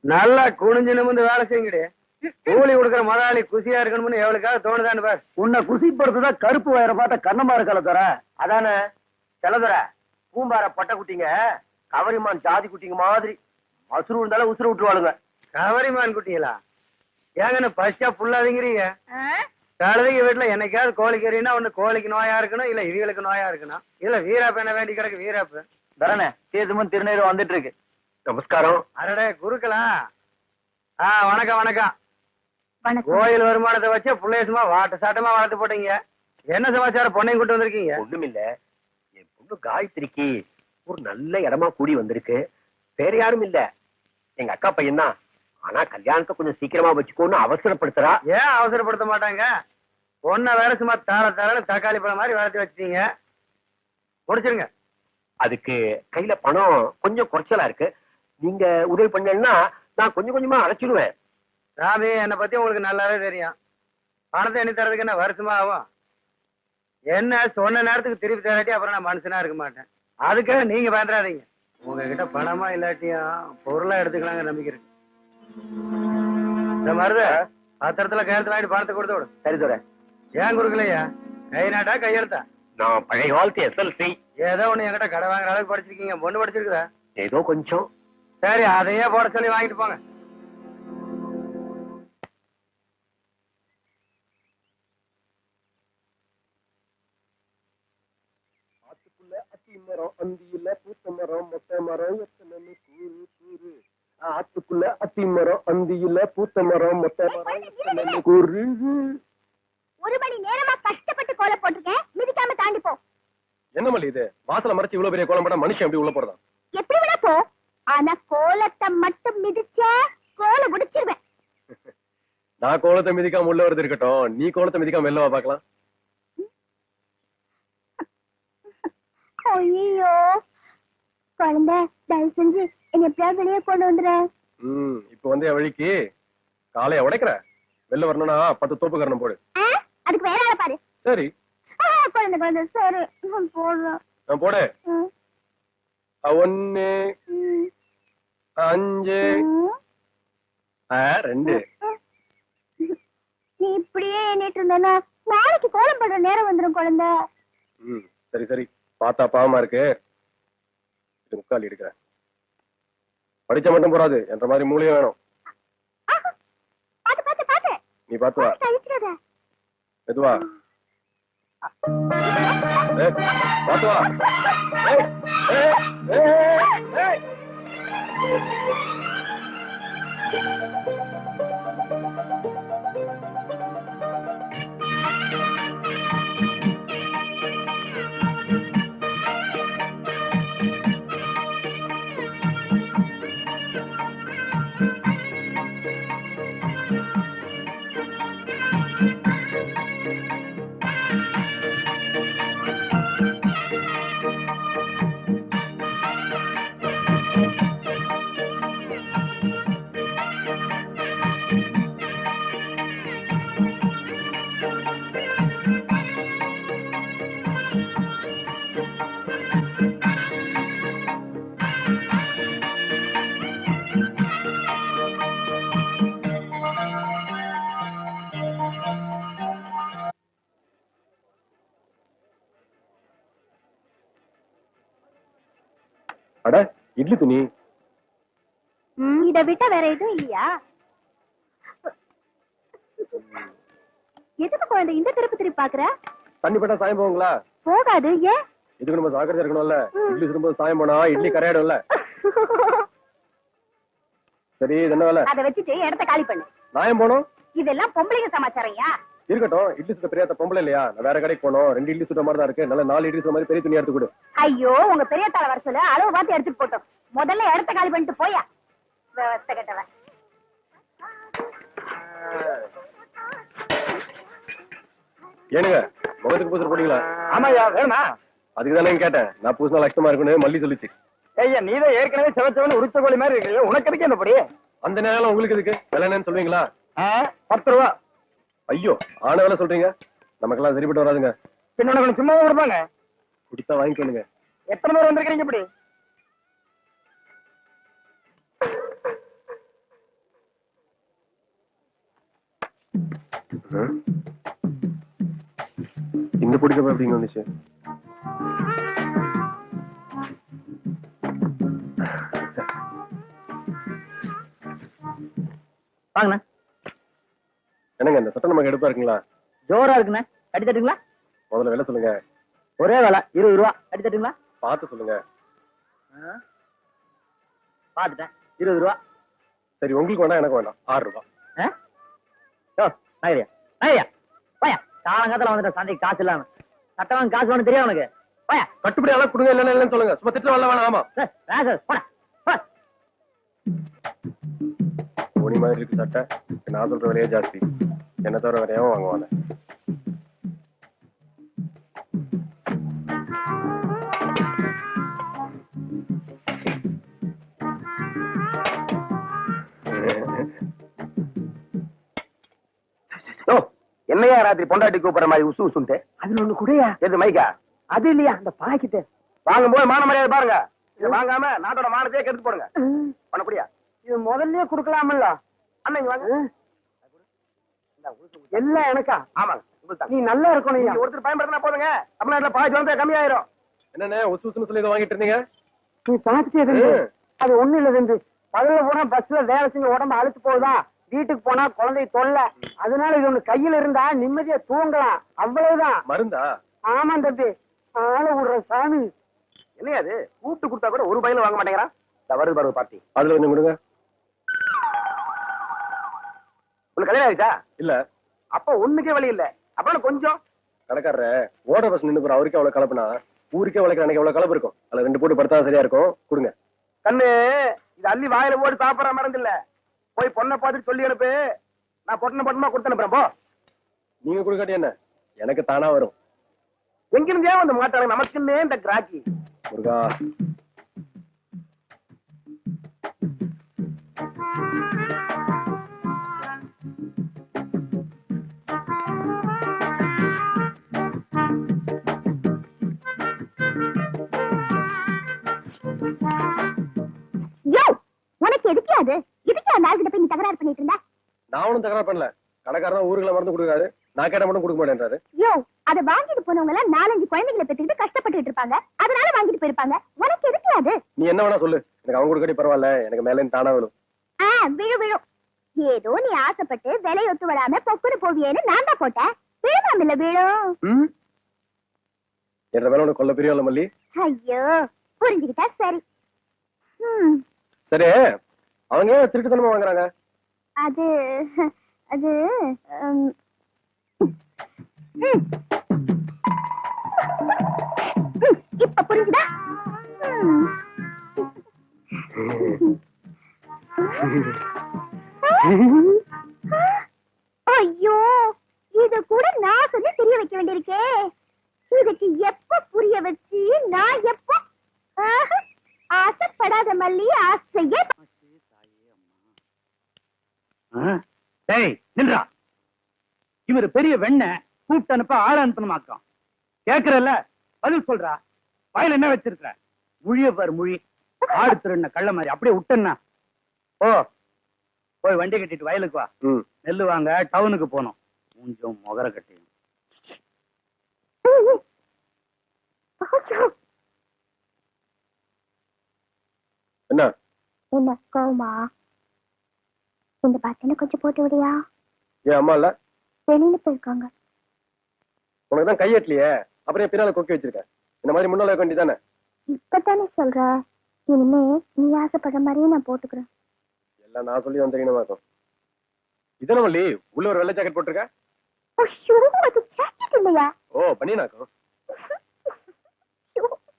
நல்லா குனிஞ்சு நிமிந்து வேலை செய்யுங்கடி. கூலி கொடுக்குற முதலாளி குசியா இருக்கணும்னு எவ்வளவுக்காக தோணுதான்னு பார். உன்னை குசிப்படுத்துதான் கருப்பு வயிற பார்த்தா கண்ணமா இருக்கல தர. அதானே செலதுற பூம்பார பட்டை குட்டிங்க கவரிமான் ஜாதி குட்டிங்க மாதிரி மசுரு இருந்தாலும் உசுறு விட்டுருவாளுங்க. கவரிமான் குட்டிங்களா? ஏங்கன்னு பசியா புல்லாதீங்கிறீங்க. கழுதைங்க வீட்டுல என்னைக்காவது கோழி கறினா ஒண்ணு கோழிக்கு நோயா இருக்கணும், இல்ல இவங்களுக்கு நோயா இருக்கணும். இல்ல வீராப்பு என்ன வேண்டி கிடக்கு வீராப்பு. தரணே தீர்த்தமும் திருநீரும் வந்துட்டு இருக்கு. நமஸ்காரம். அரடே குறுக்கலா. வணக்கம் வணக்கம். வணக்கம். கோயில் வருமானத்தை வச்சு பிள்ளைய சும்மா வாட்ட சாட்டமா வளர்த்து போட்டீங்க. என்ன சமாச்சாரம்? பொண்ணையும் கூட்டு வந்திருக்கீங்க? ஒண்ணுமில்ல, என் பொண்ணு காயத்ரிக்கு ஒரு நல்ல இடமா கூடி வந்திருக்கு. வேற யாரும் இல்ல, எங்க அக்கா பையன் தான். ஆனா கல்யாணத்தை கொஞ்சம் சீக்கிரமா வச்சுக்கோன்னு அவசரப்படுத்துறா. ஏன் அவசரப்படுத்த மாட்டாங்க? பொண்ணை வேற சும்மா தாள தக்காளி பழம் மாதிரி வளர்த்து வச்சிட்டீங்க. முடிச்சிருங்க. அதுக்கு கையில பணம் கொஞ்சம் குறைச்சலா இருக்கு. நீங்க உதவி பண்ணீங்கன்னா நான் கொஞ்சம் கொஞ்சமா அழைச்சிடுவேன். சாமி, என்னை பத்தி உங்களுக்கு நல்லாவே தெரியும். பணத்தை எண்ணி தரதுக்கு என்ன வருஷமா ஆகும்? என்ன சொன்ன நேரத்துக்கு திருப்பி தராட்டி அப்புறம் நான் மனுஷனா இருக்க மாட்டேன். அதுக்காக நீங்க பயந்துடாதீங்க. உங்ககிட்ட பணமா இல்லாட்டியும் பொருளா எடுத்துக்கலாங்க நம்பிக்கை இருக்கு. இந்த மருத பத்திரத்துல கையெழுத்து வாங்கிட்டு பணத்தை கொடுத்து விடு. சரி தோற. ஏன் குறுக்கலையா? கை நாட்டா கையெழுத்தா? நான் பழைய வாழ்க்கை SLC. ஏதோ ஒண்ணு என்கிட்ட கடை வாங்குற அளவுக்கு படிச்சிருக்கீங்க. பொண்ணு படிச்சிருக்குதா? ஏதோ கொஞ்சம். சரி, அதையே போட சொல்லி வாங்கிட்டு போங்க. ஆத்துக்குள்ள அத்தி மரம், அந்தியில பூத்த மரம், மொட்டை மரம் எத்தனை கூறு கூறு. ஆத்துக்குள்ள அத்தி மரம், அந்தியில பூத்த மரம், மொட்டை மரம் எத்தனை கூறு. ஒரு மணி நேரமா கஷ்டப்பட்டு கோல போட்டிருக்கேன், மிதிக்காம தாண்டி போ. என்ன மல்லி இது? வாசல மறைச்சு இவ்வளவு பெரிய கோலம் போட்டா மனுஷன் எப்படி உள்ள போறதா? எப்படி விட போ. ஆனா கோலத்தை மட்டும் மிதிச்ச கோல முடிச்சிருவேன். நான் கோலத்தை மிதிக்காம உள்ள வருது இருக்கட்டும், நீ கோலத்தை மிதிக்காம வெளில பாக்கலாம். ஐயோ குழந்தை, தயவு செஞ்சு என்ன எப்படியாவது வெளியே கொண்டு வந்துற. இப்ப வந்து என் வழிக்கு காலைய உடைக்கிற. வெளில வரணும்னா 10 தோப்பு கரணம் போடு. அதுக்கு வேற ஆளை பாரு. சரி குழந்தை குழந்தை சரி போடுறேன். நான் போடு. 1 5 2. நீ இப்படியே எண்ணிட்டு இருந்தேன்னா நாளைக்கு கோலம் போடுற நேரம் வந்துடும் குழந்தை. சரி சரி, பார்த்தா பாவமா இருக்கு. இது முக்காலி எடுக்கிறேன். படிச்ச மட்டும் போறாது, என்ற மாதிரி மூளையும் வேணும். பாத்து பாத்து பாத்து. நீ பாத்து வா. மெதுவா. பாத்து வா. அட இட்லி துணி. இதை விட்டா வேற எதுவும் இல்லையா? எதுக்கு குழந்தை இந்த திருப்பி திருப்பி பாக்குற? தண்ணி பட்டா சாயம் போகுங்களா? போகாது. ஏன்? இதுக்கு நம்ம ஜாக்கிரதையா இருக்கணும்ல. இட்லி சுடும்போது சாயம் போனா இட்லி கரையாடும்ல. சரி, என்ன வேலை? அதை வச்சுட்டு இடத்த காலி பண்ணு. நாயம் போனோம். இதெல்லாம் பொம்பளைங்க சமாச்சாரையா? இருக்கட்டும், இட்லி சுத்த பெரியாத்த பொம்பளை இல்லையா? நான் வேற கடைக்கு போனோம். 2 இட்லி சுட்ட மாதிரி தான் இருக்கு. நல்ல 4 இட்லி சுத்த மாதிரி பெரிய துணி எடுத்து கொடு. ஐயோ, உங்க பெரிய தாள வர சொல்ல அளவு பார்த்து எடுத்துட்டு போட்டோம். முதல்ல இடத்த காலி பண்ணிட்டு போயா. விவஸ்தை கட்டவன். ஏனுங்க, முகத்துக்கு பூசல் போட்டீங்களா? ஆமாயா, வேணுமா? அதுக்கு தானே கேட்டேன். நான் பூசினா லட்சமா இருக்குன்னு மல்லி சொல்லிச்சு. ஐயா, நீதான் ஏற்கனவே செவச்சவன உரிச்ச கோழி மாதிரி இருக்கு. உனக்கு இருக்கு என்னப்படி? அந்த நேரம் உங்களுக்கு இருக்கு. விலை என்னன்னு சொல்லுவீங்களா? 10 ரூபா. ஐயோ, ஆன வேலை சொல்றீங்க. நமக்கெல்லாம் சரிப்பட்டு வராதுங்க. பின்னோட கொஞ்சம் சும்மா கொடுப்பாங்க. குடித்தா வாங்கிக்கணுங்க. எத்தனை பேர் வந்திருக்கீங்க இப்படி? இந்த பிடிக்கப்ப எப்படிங்க வந்துச்சு? வாங்கண்ணா. என்னங்க இந்த சட்டம் நமக்கு எடுப்பா இருக்குங்களா? ஜோரா இருக்குண்ணே, கட்டி தட்டுங்களா? முதல்ல விலை சொல்லுங்க. ஒரே வேலை 20 ரூபா. கட்டி தட்டுங்களா? பார்த்து சொல்லுங்க. பாத்துட்டேன், 20 ரூபா. சரி, உங்களுக்கு வேண்டாம், எனக்கு வேண்டாம். 6 ரூபாய். நகரியா நகரியா போயா. காலங்காலத்துல வந்துட்ட சந்தைக்கு காசு இல்லாம. சட்டம் காசு வேணும் தெரியும் உனக்கு. போயா. கட்டுப்படி அளவு கொடுங்க, இல்லைன்னு இல்லைன்னு சொல்லுங்க. சும்மா திட்டம் வரல வேணாம். ஆமா போடா. ஓனி மாதிரி இருக்கு சட்டை. நான் சொல்ற விலையே ஜாஸ்தி. என்ன தவிர வரையாவும் வாங்குவாங்க. என்னையா ராத்திரி பொண்டாட்டி கூப்பிடுற மாதிரி உசு உசுன்ட்டு? அதுல ஒண்ணு கூடயா? எது மைக்கா? அது இல்லையா, அந்த பாக்கிட்டு வாங்கும் போது மான மரியாதை பாருங்க. இதை வாங்காம நாட்டோட மானத்தையே கெடுத்து போடுங்க. பண்ணக்கூடியா? இது முதல்லயே குடுக்கலாமல்ல. அண்ணன் வாங்க. எல்லாம் எனக்கா? ஆமாங்க. நீ நல்லா இருக்கணும். ஒருத்தர் பயன்படுத்தினா போதுங்க. தமிழ்நாட்டுல பாய்ச்சி வந்து கம்மியாயிரும். என்னண்ணே உசு உசுன்னு சொல்லி இதை வாங்கிட்டு இருந்தீங்க? நீ பார்த்துட்டே அது ஒண்ணு இல்ல தம்பி. பகல்ல போனா பஸ்ல வேலை செஞ்சு உடம்பு அழுத்து போகுதான். வீட்டுக்கு போனா குழந்தை தொல்லை. அதனால இது ஒண்ணு கையில இருந்தா நிம்மதியா தூங்கலாம். அவ்வளவுதான். மருந்தா? ஆமா தம்பி. ஆள விடுற சாமி. என்னையாது கூப்பிட்டு கொடுத்தா கூட ஒரு பையில வாங்க மாட்டேங்கிறான். வருது பாரு பார்ட்டி. அதுல கொஞ்சம் கொடுங்க. உனக்கு கல்யாணம் ஆயிடுச்சா? இல்ல. அப்ப ஒண்ணுக்கே வழி இல்ல. அப்புறம் கொஞ்சம் கடைக்காரர ஓட பஸ் நின்று போற அவருக்கே அவ்வளவு கலப்புனா ஊருக்கே வளர்க்குற அன்னைக்கு எவ்வளவு கலப்பு இருக்கும். அதுல 2 போட்டு படுத்தா சரியா இருக்கும். கொடுங்க. கண்ணு, இது அள்ளி வாயில போட்டு சாப்பிடற மருந்து இல்ல. போய் பொண்ணை பார்த்துட்டு சொல்லி அனுப்பு. நான் பொட்டனை பொட்டமா கொடுத்து அனுப்புறேன். போ. நீங்க கொடுக்காட்டி என்ன, எனக்கு தானா வரும். எங்கிருந்தே வந்து மாட்டாங்க நமக்குன்னே இந்த கிராக்கி. முருகா. உனக்கு எதுக்கு அது? இதுக்கு அந்த ஆள்கிட்ட போய் நீ தகராறு பண்ணிட்டு இருந்த? நான் ஒன்னும் தகராறு பண்ணல. கடைக்காரன் ஊருக்குள்ள மருந்து கொடுக்காரு. நான் கேட்ட மட்டும் கொடுக்க மாட்டேன்றாரு. யோ, அதை வாங்கிட்டு போனவங்க எல்லாம் 4-5 குழந்தைகளை பெற்றுக்கிட்டு கஷ்டப்பட்டுட்டு இருப்பாங்க. அதனால வாங்கிட்டு போயிருப்பாங்க. உனக்கு எதுக்கு அது? நீ என்ன வேணா சொல்லு, எனக்கு அவங்க கொடுக்காட்டி பரவாயில்ல. எனக்கு மேல தானா வேணும். விழும் விழும். ஏதோ நீ ஆசைப்பட்டு விலையொத்து விடாம பொக்குன்னு போவியேன்னு நான் தான் போட்டேன். விழுவாம இல்ல விழும். என்ற மேல உனக்கு கொல்ல பிரியம் இல்ல மல்லி. ஐயோ, புரிஞ்சுக்கிட்டா சரி. சரி, அவங்க ஏன் திருட்டுத்தனமா வாங்குறாங்க? அது அது இப்ப புரிஞ்சுதா? ஐயோ, இத கூட நான் சொல்லி தெரிய வைக்க வேண்டியிருக்கே. இதுக்கு எப்ப புரிய வச்சு நான் எப்ப ஆசைப்படாத மல்லி ஆசையே. டேய் நின்றா. இவர் பெரிய வெண்ண கூப்பிட்டு அனுப்ப ஆள அனுப்பணுமாக்கம். கேக்குறல்ல, பதில் சொல்றா. வயல் என்ன வச்சிருக்க? முழிய பாரு முழி. ஆடு திருண்ண கள்ள மாதிரி அப்படியே விட்டேன்னா. ஓ, போய் வண்டி கட்டிட்டு வயலுக்கு வா. நெல்லு வாங்க டவுனுக்கு போனோம். கொஞ்சம் முகர கட்டி. என்ன என்ன கோமா? இந்த பட்டனை கொஞ்சம் போட்டு விடியா? ஏன் அம்மா இல்ல? வெளியில போயிருக்காங்க. உனக்கு தான் கையெட்டலையே, அப்புறம் பின்னால கொக்கி வச்சிருக்க. இந்த மாதிரி முன்னால வைக்க வேண்டியதானே? இப்பதானே சொல்ற. இனிமே நீ ஆசைப்படுற மாதிரியே நான் போட்டுக்கிறேன். எல்லாம் நான் சொல்லி தான் தெரியணுமா இருக்கும். இதன மல்லி, உள்ள ஒரு வெள்ளை ஜாக்கெட் போட்டிருக்க. அது ஜாக்கெட் இல்லையா? ஓ, பண்ணினாக்கும்.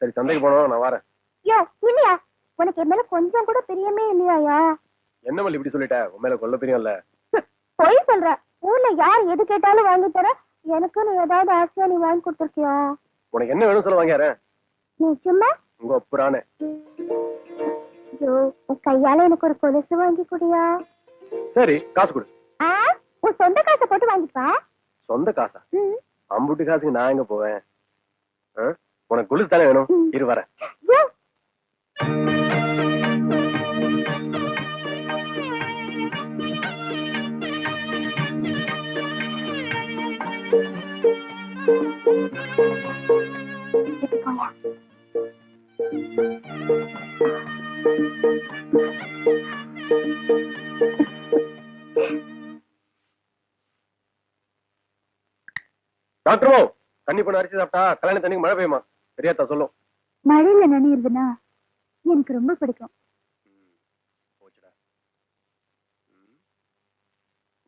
சரி, சந்தைக்கு போனோம், நான் வரேன். யோ இல்லையா, உனக்கு என் மேல கொஞ்சம் கூட பிரியமே இல்லையா? என்ன மல்லி இப்படி சொல்லிட்ட? உன் மேல கொல்ல பிரியம் இல்ல. போய் சொல்ற. ஊர்ல யார் எது கேட்டாலும் வாங்கி தர. எனக்கு நீ ஏதாவது ஆசையா நீ வாங்கி கொடுத்துருக்கியா? உனக்கு என்ன வேணும் சொல்ல வாங்கியாரேன். நீ சும்மா உங்க அப்புறானே. ஐயோ, உன் கையால எனக்கு ஒரு கொலுசு வாங்கி குடியா? சரி, காசு கொடு. உன் சொந்த காசை போட்டு வாங்கிப்பா. சொந்த காசா? அம்புட்டு காசுக்கு நான் எங்க போவேன்? உனக்கு கொலுசு தானே வேணும். இரு வரேன். டாக்டர் தண்ணி பண்ண அரிசி சாப்பிட்டா கல்யாண தண்ணிக்கு மழை பெய்யுமா சரியாத்தா சொல்லும். மழையில நனையுதுன்னா எனக்கு ரொம்ப பிடிக்கும்.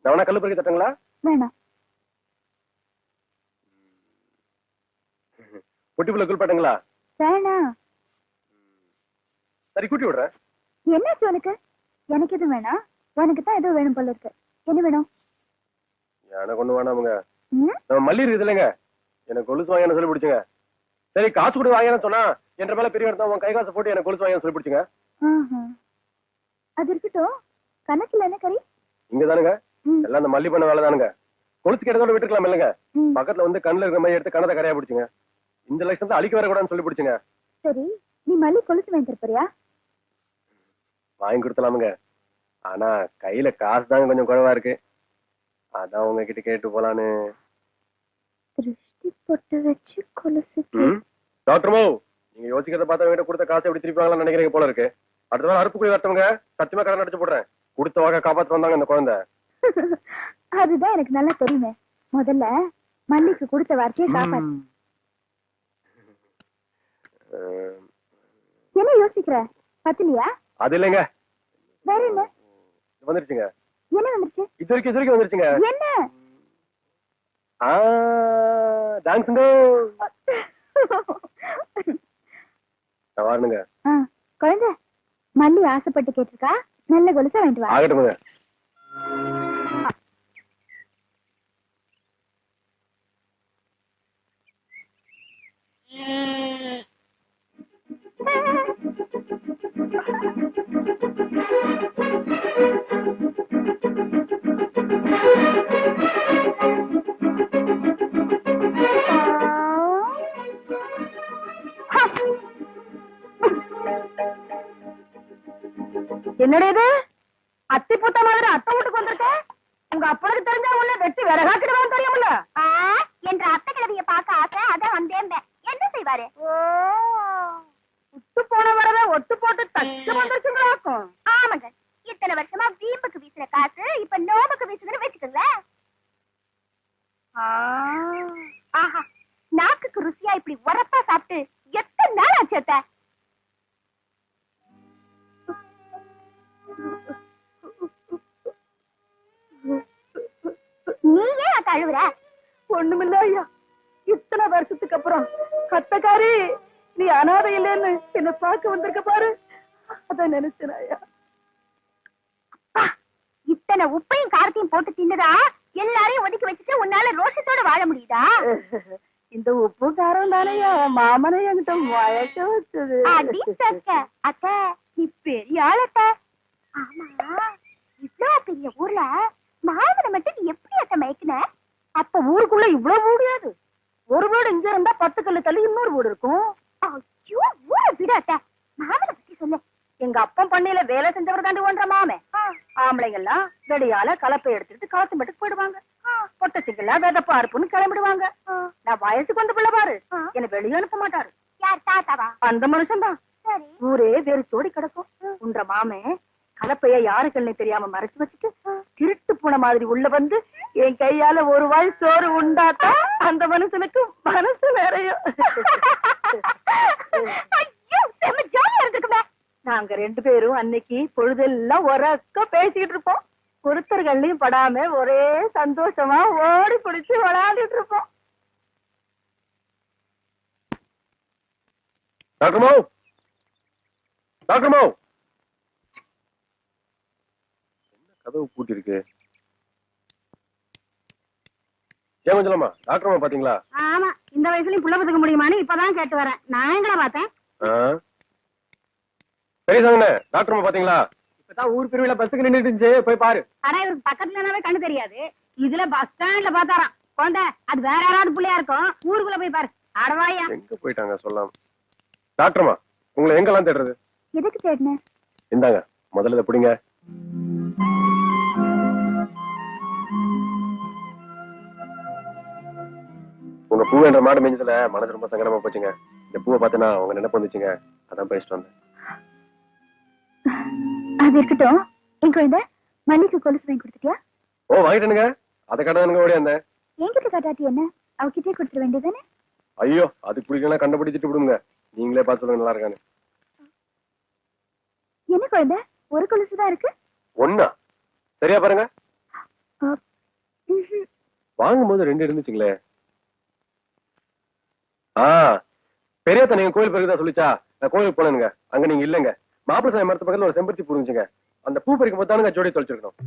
நான் கல்லு பறிக்க தட்டுங்களா? வேணாம். குட்டிப்புள்ள குளிப்பாட்டுங்களா? வேணாம். சரி கூட்டி விடுறேன். என்னாச்சு உனக்கு? எனக்கு எதுவும் வேணாம். உனக்கு தான் ஏதோ வேணும் போல இருக்கு. என்ன வேணும்? எனக்கு ஒண்ணு வேணாமுங்க. நம்ம மல்லி இருக்குது இல்லைங்க, எனக்கு கொலுசு வாங்கன்னு சொல்லி பிடிச்சுங்க. சரி காசு கொடுத்து வாங்கன்னு சொன்னா என்ற மேல பெரிய இடத்த உன் கை காசு போட்டு எனக்கு கொலுசு வாங்கன்னு சொல்லி பிடிச்சுங்க. அது இருக்கட்டும். கணக்குல என்ன கறி? இங்க தானுங்க எல்லாம் அந்த மல்லி பண்ண வேலை தானுங்க. கொலுசு கிட்டத்தோட விட்டுக்கலாம் இல்லைங்க, பக்கத்துல வந்து கண்ணுல இருக்கிற மாதிரி எடுத்து கணத்தை கரையா பிடிச்சுங்க. இந்த லட்சம் தான் அழிக்க வரக்கூடாதுன்னு சொல்லி பிடிச்சுங்க. சரி நீ மல்லி கொலுசு வாங்கி தரப்போறியா? வாங்கி கொடுத்தலாமுங்க, ஆனா கையில காசு தாங்க கொஞ்சம் குறைவா இருக்கு. அதான் உங்ககிட்ட கேட்டு போலான்னு. திருஷ்டி பொட்டு வச்சு கொலுசு. டாக்டர் நீங்க யோசிக்கிறத பார்த்தா வீட்டை கொடுத்த காசை எப்படி திருப்பாங்களான்னு நினைக்கிறீங்க போல இருக்கு. அடுத்த வாரம் அறுப்பு போய் வரட்டவங்க சத்தியமா கடன் அடிச்சு போடுறேன். கொடுத்த வாங்க காப்பாத்து வந்தாங்க இந்த குழந்தை. அதுதான் எனக்கு நல்லா தெரியுமே. முதல்ல மல்லிக்கு கொடுத்த வார்த்தையை காப்பாத்து. என்ன யோசிக்கிற? பத்திலியா? அது இல்லைங்க. வேற என்ன வந்துருச்சுங்க? என்ன வந்துருச்சு? இது வரைக்கும் வந்துருச்சுங்க. என்ன? டான்ஸுங்க. வாருங்க. குழந்தை மல்லி ஆசைப்பட்டு கேட்டிருக்கா, நல்ல கொலுசா வாங்கிட்டு வா. ஆகட்டுங்க. என்னடா இது? அத்தி பூத்த மாதிரி அத்தை வீட்டுக்கு வந்திருக்க. உங்க அப்பனுக்கு தெரிஞ்சா உன்னை வெட்டி விறகாக்கிடுவான்னு தெரியுமில்ல? என்ற அத்தை கிழவிய பார்க்க ஆசை, அதான் வந்தேன். என்ன செய்வாரு? விட்டு போன வரத ஒட்டு போட்டு தச்சு வந்துருச்சுங்களாக்கும். ஆமாங்க, இத்தனை வருஷமா வீம்புக்கு வீசுற காசு இப்ப நோம்புக்கு வீசுதுன்னு வச்சுக்கோங்க. ஆஹா, நாக்குக்கு ருசியா இப்படி உரப்பா சாப்பிட்டு எத்தனை நாள் ஆச்சு அத்தை? நீ ஏன் கழுவுற? ஒண்ணுமில்ல ஐயா, இத்தனை வருஷத்துக்கு அப்புறம் கத்தக்காரி நீ அனாதை இல்லைன்னு என்ன பார்க்க வந்திருக்க பாரு, அதான் நினைச்சேன் ஐயா. இத்தனை உப்பையும் காரத்தையும் போட்டு தின்னுதா எல்லாரையும் ஒதுக்கி வச்சுட்டு உன்னால ரோஷத்தோட வாழ முடியுதா? இந்த உப்பு காரம் தானையா மாமனை என்கிட்ட மயக்க வச்சது. அத்த நீ பெரிய ஆளத்த. ஆமா, இவ்வளவு பெரிய ஊர்ல மாமனை மட்டும் நீ எப்படி அத்த மயக்கின? அப்ப ஊருக்குள்ள இவ்வளவு முடியாது. ஒரு வீடு இங்க இருந்தா 10 கல்லு தள்ளி இன்னொரு வீடு இருக்கும். ஐயோ, ஊரை விட அத்த. மாமனை பத்தி சொல்லு. எங்க அப்பன் பண்ணையில வேலை செஞ்சவர் தாண்டி ஒன்ற மாமே. ஆம்பளைங்க எல்லாம் வெடியால கலப்பை எடுத்துட்டு களத்து மட்டுக்கு போயிடுவாங்க. பொட்டச்சிங்களா விதப்பா இருப்புன்னு கிளம்பிடுவாங்க. நான் வயசுக்கு வந்து பிள்ளை பாரு, என்ன வெளியே அனுப்ப மாட்டாரு. யார் தாத்தாவா? அந்த மனுஷன் தான். ஊரே வெறிச்சோடி கிடக்கும். உன்ற மாமே கலப்பைய யாருக்குன்னு தெரியாம மறைச்சு வச்சுட்டு திருட்டு போன மாதிரி உள்ள வந்து என் கையால ஒரு வாய் சோறு உண்டாத்தா அந்த மனுஷனுக்கு மனசு நிறைய. நாங்க 2 பேரும் அன்னைக்கு பொழுதெல்லாம் உரக்க பேசிட்டு இருப்போம். ஒருத்தர்கள்லயும் படாம ஒரே சந்தோஷமா ஓடி பிடிச்சு விளையாடிட்டு இருப்போம். கதவு பூட்டி இருக்கு. ஏன் கொஞ்சமா டாக்டர் பாத்தீங்களா? ஆமா, இந்த வயசுலயும் புள்ள பத்துக்க முடியுமான்னு இப்பதான் கேட்டு வரேன். நான் எங்களை பார்த்தேன். சரி சாங்கண்ணே, டாக்டர் பாத்தீங்களா? இப்பதான் ஊர் பிரிவுல பஸ்ஸுக்கு நின்றுட்டு இருந்துச்சு, போய் பாரு. ஆனா இவருக்கு பக்கத்துலனாவே கண்ணு தெரியாது. இதுல பஸ் ஸ்டாண்ட்ல பாத்தாராம். குழந்தை அது வேற யாராவது பிள்ளையா இருக்கும். ஊருக்குள்ள போய் பாரு. அடவாயா, எங்க போயிட்டாங்க சொல்லாம. டாக்டர்மா உங்களை எங்கெல்லாம் தேடுறது? எதுக்கு தேடின? இந்தாங்க முதல்ல இதை பிடிங்க. உங்க பூ என்ற மாடு மேஞ்சதுல மனது ரொம்ப சங்கடமா போச்சுங்க. இந்த பூவை பார்த்தனா உங்க நினைப்பு வந்துச்சுங்க, அதான் பேசிட்டு வந்தேன். அது இருக்கட்டும். என் குழந்தை மல்லிக்கு கொலுசு வாங்கி கொடுத்துட்டியா? ஓ வாங்கிட்டேனுங்க. அதை கடனுங்க ஓடி அந்த என்கிட்ட காட்டாட்டி என்ன, அவகிட்டே கொடுத்துட வேண்டியதானே? ஐயோ அதுக்கு பிடிக்கலாம் கண்டுபிடிச்சிட்டு விடுங்க. நீங்களே பார்த்து சொல்லுங்க நல்லா இருக்கான்னு. என்ன குழந்தை, ஒரு கொலுசு தான் இருக்கு? ஒண்ணா? சரியா பாருங்க. ம்ஹும். வாங்கும்போது 2 இருந்துச்சுங்களே. பெரியத்த நீங்க கோயில் பறிக்கதான் சொல்லிச்சா? நான் கோயிலுக்கு போனேனுங்க. அங்க நீங்க இல்லங்க. மாப்பிள சாமி மரத்து பக்கத்துல ஒரு செம்பருத்தி பூ இருந்துச்சுங்க. அந்த பூ பறிக்கும் போது தானுங்க ஜோடி தொலைச்சிருக்கணும்.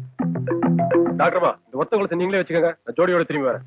டாக்டர்மா இந்த ஒத்த குளத்தை நீங்களே வச்சுக்கோங்க. நான் ஜோடியோட திரும்பி வரேன்.